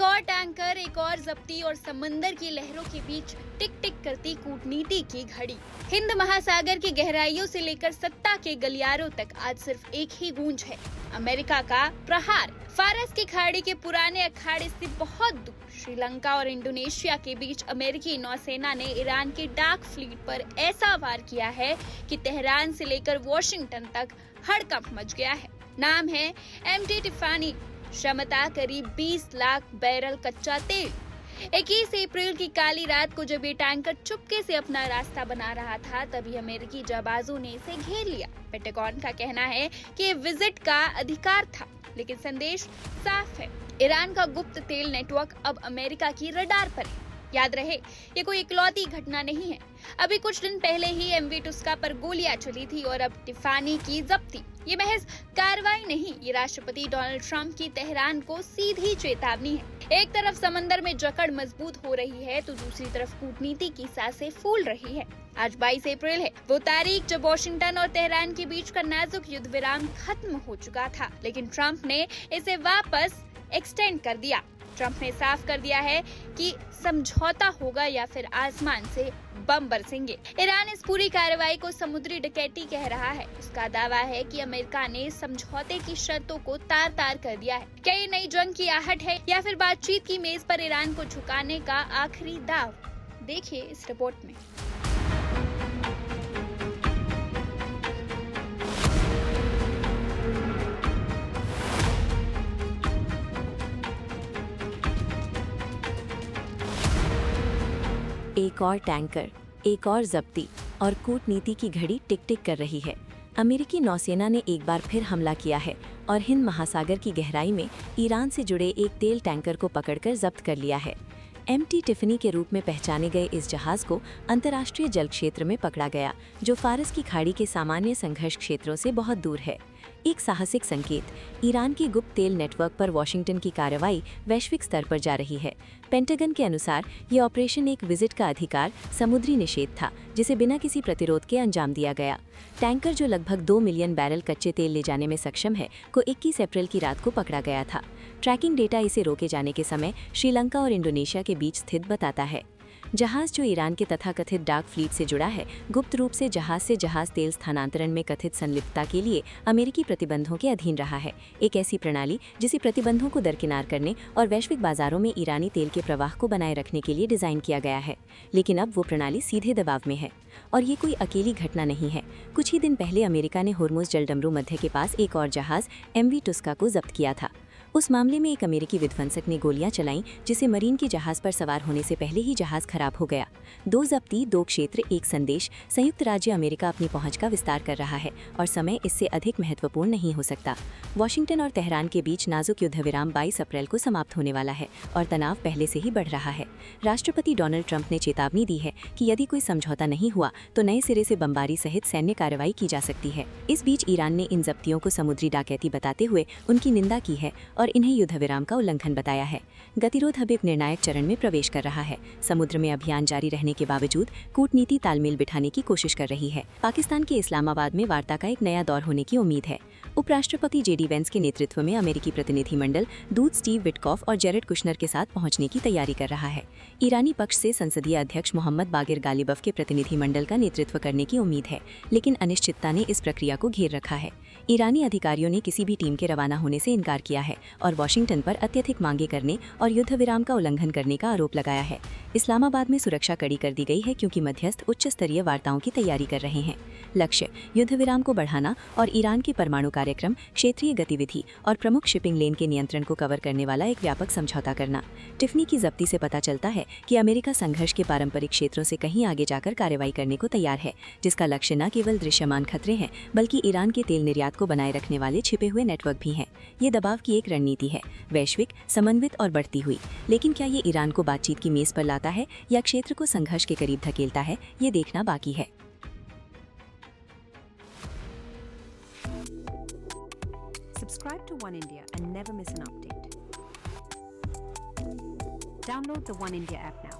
एक और टैंकर, एक और जब्ती और समंदर की लहरों के बीच टिक टिक करती कूटनीति की घड़ी। हिंद महासागर की गहराइयों से लेकर सत्ता के गलियारों तक आज सिर्फ एक ही गूंज है, अमेरिका का प्रहार। फारस की खाड़ी के पुराने अखाड़े से बहुत दूर श्रीलंका और इंडोनेशिया के बीच अमेरिकी नौसेना ने ईरान की डार्क फ्लीट पर ऐसा वार किया है कि तेहरान से लेकर वॉशिंगटन तक हड़कंप मच गया है। नाम है एमटी टिफानी, क्षमता करीब 20 लाख बैरल कच्चा तेल। 21 अप्रैल की काली रात को जब ये टैंकर चुपके से अपना रास्ता बना रहा था, तभी अमेरिकी जाबाजों ने इसे घेर लिया। पेंटागन का कहना है कि ये विजिट का अधिकार था, लेकिन संदेश साफ है, ईरान का गुप्त तेल नेटवर्क अब अमेरिका की रडार पर है। याद रहे, ये कोई इकलौती घटना नहीं है। अभी कुछ दिन पहले ही एमवी टुस्का पर गोलियां चली थी और अब टिफानी की जब्ती। ये महज कार्रवाई नहीं, ये राष्ट्रपति डोनाल्ड ट्रंप की तेहरान को सीधी चेतावनी है। एक तरफ समंदर में जकड़ मजबूत हो रही है, तो दूसरी तरफ कूटनीति की सांसें फूल रही है। आज 22 अप्रैल है, वो तारीख जब वॉशिंगटन और तेहरान के बीच का नाजुक युद्ध विराम खत्म हो चुका था, लेकिन ट्रंप ने इसे वापस एक्सटेंड कर दिया। ट्रंप ने साफ कर दिया है कि समझौता होगा या फिर आसमान से बम बरसेंगे। ईरान इस पूरी कार्रवाई को समुद्री डकैती कह रहा है। उसका दावा है कि अमेरिका ने समझौते की शर्तों को तार तार कर दिया है। क्या ये नई जंग की आहट है या फिर बातचीत की मेज पर ईरान को झुकाने का आखिरी दाव? देखिए इस रिपोर्ट में। एक और टैंकर, एक और जब्ती और कूटनीति की घड़ी टिक टिक कर रही है। अमेरिकी नौसेना ने एक बार फिर हमला किया है और हिंद महासागर की गहराई में ईरान से जुड़े एक तेल टैंकर को पकड़कर जब्त कर लिया है। एमटी टिफनी के रूप में पहचाने गए इस जहाज को अंतर्राष्ट्रीय जल क्षेत्र में पकड़ा गया, जो फारस की खाड़ी के सामान्य संघर्ष क्षेत्रों से बहुत दूर है। एक साहसिक संकेत, ईरान की गुप्त तेल नेटवर्क पर वॉशिंगटन की कार्रवाई वैश्विक स्तर पर जा रही है। पेंटागन के अनुसार ये ऑपरेशन एक विजिट का अधिकार समुद्री निषेध था, जिसे बिना किसी प्रतिरोध के अंजाम दिया गया। टैंकर, जो लगभग 2 मिलियन बैरल कच्चे तेल ले जाने में सक्षम है, को 21 अप्रैल की रात को पकड़ा गया था। ट्रैकिंग डेटा इसे रोके जाने के समय श्रीलंका और इंडोनेशिया के बीच स्थित बताता है। जहाज, जो ईरान के तथाकथित डार्क फ्लीट से जुड़ा है, गुप्त रूप से जहाज तेल स्थानांतरण में कथित संलिप्तता के लिए अमेरिकी प्रतिबंधों के अधीन रहा है। एक ऐसी प्रणाली जिसे प्रतिबंधों को दरकिनार करने और वैश्विक बाजारों में ईरानी तेल के प्रवाह को बनाए रखने के लिए डिजाइन किया गया है। लेकिन अब वो प्रणाली सीधे दबाव में है। और ये कोई अकेली घटना नहीं है। कुछ ही दिन पहले अमेरिका ने होर्मुज जलडमरू मध्य के पास एक और जहाज एमवी टुस्का को जब्त किया था। उस मामले में एक अमेरिकी विध्वंसक ने गोलियां चलाईं, जिसे मरीन के जहाज पर सवार होने से पहले ही जहाज खराब हो गया। 2 जब्ती, 2 क्षेत्र, एक संदेश। संयुक्त राज्य अमेरिका अपनी पहुंच का विस्तार कर रहा है और समय इससे अधिक महत्वपूर्ण नहीं हो सकता। वॉशिंगटन और तेहरान के बीच नाजुक युद्ध विराम 22 अप्रैल को समाप्त होने वाला है और तनाव पहले से ही बढ़ रहा है। राष्ट्रपति डोनाल्ड ट्रंप ने चेतावनी दी है कि यदि कोई समझौता नहीं हुआ तो नए सिरे से बमबारी सहित सैन्य कार्रवाई की जा सकती है। इस बीच ईरान ने इन जब्तियों को समुद्री डकैती बताते हुए उनकी निंदा की है और इन्हें युद्ध विराम का उल्लंघन बताया है। गतिरोध अब एक निर्णायक चरण में प्रवेश कर रहा है। समुद्र में अभियान जारी रहने के बावजूद कूटनीति तालमेल बिठाने की कोशिश कर रही है। पाकिस्तान के इस्लामाबाद में वार्ता का एक नया दौर होने की उम्मीद है। उपराष्ट्रपति जेडी वेंस के नेतृत्व में अमेरिकी प्रतिनिधिमंडल दूत स्टीव विटकॉफ और जेरेड कुशनर के साथ पहुंचने की तैयारी कर रहा है। ईरानी पक्ष से संसदीय अध्यक्ष मोहम्मद बागिर गालिबफ के प्रतिनिधिमंडल का नेतृत्व करने की उम्मीद है, लेकिन अनिश्चितता ने इस प्रक्रिया को घेर रखा है। ईरानी अधिकारियों ने किसी भी टीम के रवाना होने से इनकार किया है और वॉशिंगटन पर अत्यधिक मांगे करने और युद्ध विराम का उल्लंघन करने का आरोप लगाया है। इस्लामाबाद में सुरक्षा कड़ी कर दी गई है, क्योंकि मध्यस्थ उच्च स्तरीय वार्ताओं की तैयारी कर रहे हैं। लक्ष्य, युद्ध विराम को बढ़ाना और ईरान के परमाणु कार्यक्रम, क्षेत्रीय गतिविधि और प्रमुख शिपिंग लेन के नियंत्रण को कवर करने वाला एक व्यापक समझौता करना। टिफनी की जब्ती से पता चलता है कि अमेरिका संघर्ष के पारंपरिक क्षेत्रों से कहीं आगे जाकर कार्रवाई करने को तैयार है, जिसका लक्ष्य न केवल दृश्यमान खतरे हैं, बल्कि ईरान के तेल निर्यात को बनाए रखने वाले छिपे हुए नेटवर्क भी हैं। ये दबाव की एक रणनीति है, वैश्विक, समन्वित और बढ़ती हुई। लेकिन क्या ये ईरान को बातचीत की मेज पर लाता है या क्षेत्र को संघर्ष के करीब धकेलता है, ये देखना बाकी है। Subscribe to One India and never miss an update. Download the One India app now.